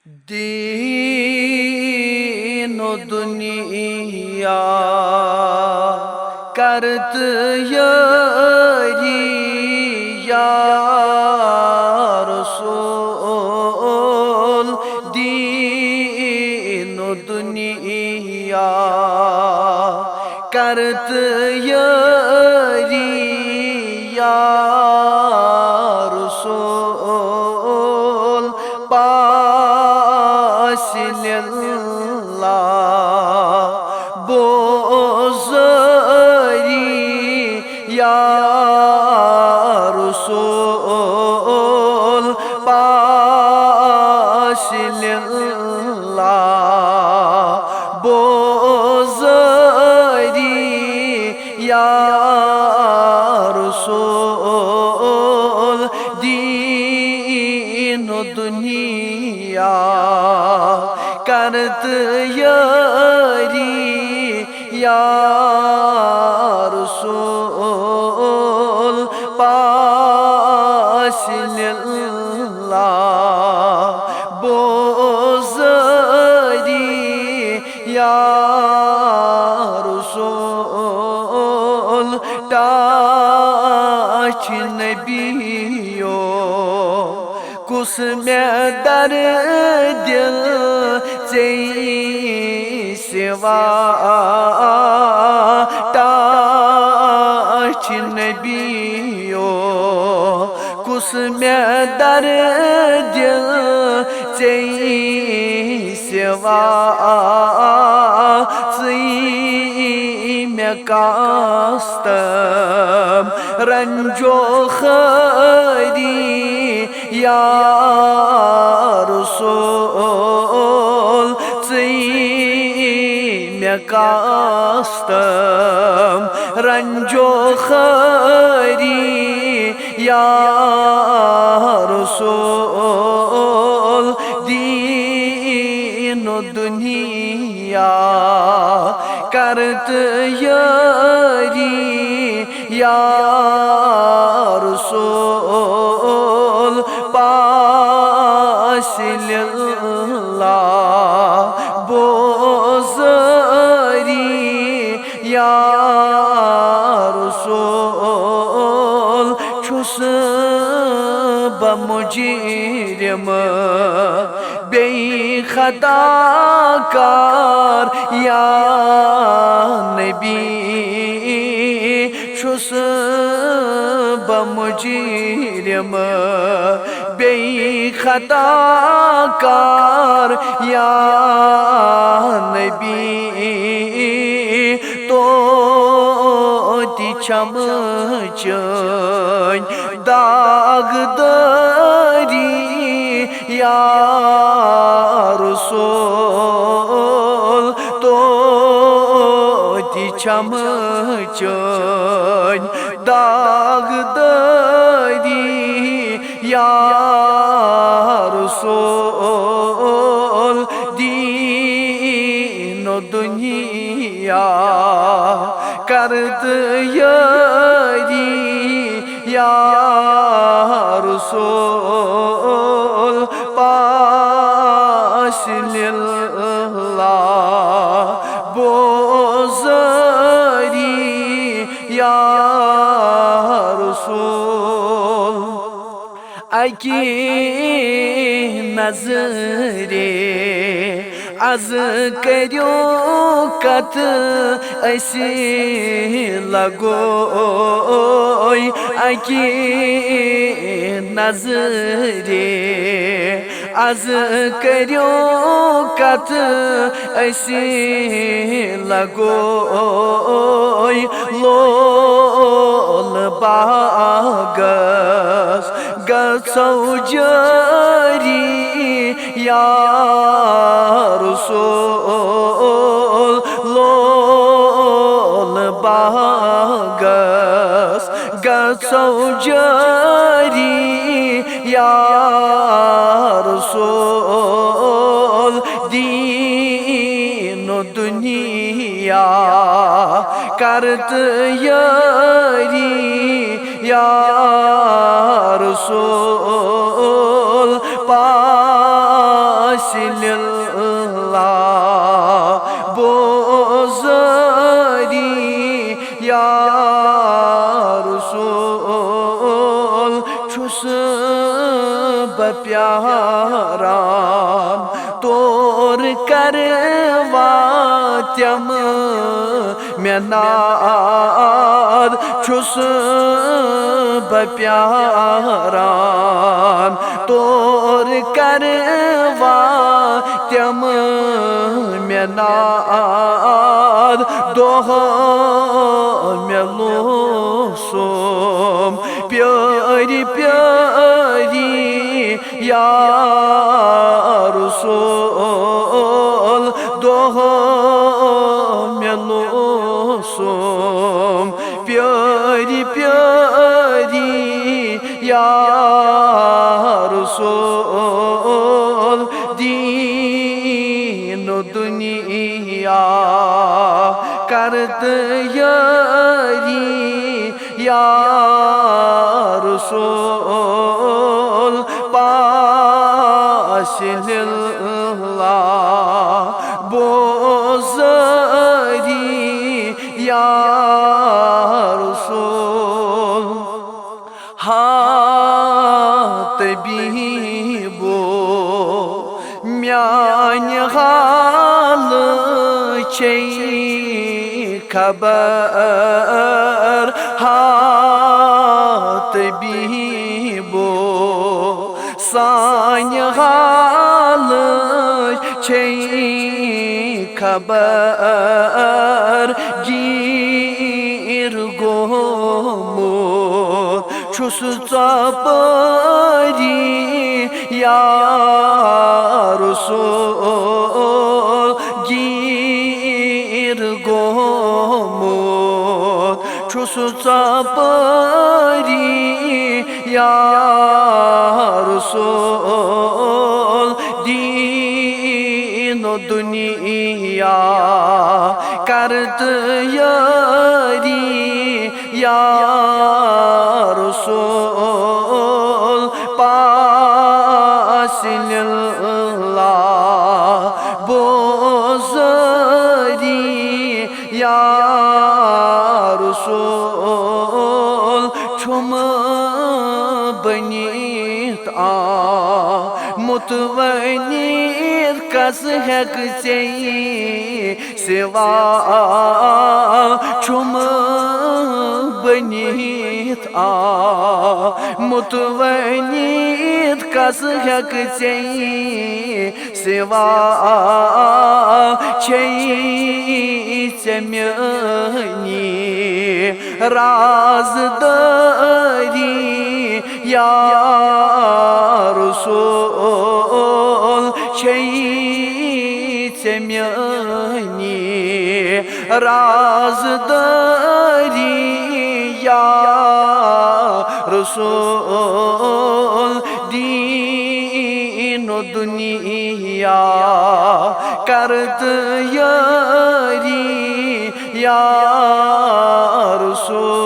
दीन दुनिया करत यारी या रसूल। दीन दुनिया करत यारी या रसूल। बोज़री या रसूल पाशिल्लाह। बोज़री या रसूल। दीन दुनिया करत यारी या रसूल पाशिल्लाह। बोज़री या रसूल। टाच नबियो कुस में दर दिल से सिवा। टाच नबियो कुस में दर दिल से सिवा। में कास्तम रंजो खरी या रसूल। में कास्तम रंजो खरी या रसूल। दीन दुनिया करत यारी या रसूल पाशिल्लाह। बोज़री या रसूल। छुस बमुजिरम बेखताकार या नबी। छुस बमुजिरम बेखताकार या नबी। तो छम चन दाग दरी या रसूल। तो छम चन दाग दरी या रसूल। दीन दुनिया करत यारी या रसूल पाशिल्लाह। बोज़री या रसूल। अकी नज़रे az करियो कत ऐसी लगोय। अकी नज़रे az करियो कत ऐसी लगोय। लोल बागस गसौ जारी या रसूल। लोल बागस गसौ जारी या रसूल। दीन दुनिया करत यारी या रसूल पास छुस प्यारान तोर करवात्यम में नाद छुस प्यारान तोर करवात्यम में नाद दोह में लूसुम प्यारी प्यारी या रसूल दोह में लूसुम प्यारी प्यारी या रसूल दीन दुनिया करत यारी या रसूल पासिल्ला बोज़री या रसूल हाथ बीबो म्यान हाल चे खबर हाथ बीबो सान हाल चे खबर गिर गोमोत छुस चापरी या रसूल गिर गोमोत छुस चापरी या रसूल दीन दुनिया करत यारी या रसूल पासिल्ला बोज़री या रसूल छुम बनीत मुतवनीर कस हेक सिवा छुम बनीत मुतवनीर कस हेक सिवा चम्यनी राज़दारी या रसूल चम्यनी राज़दारी या रसूल दीन दुनिया करत यारी या रसूल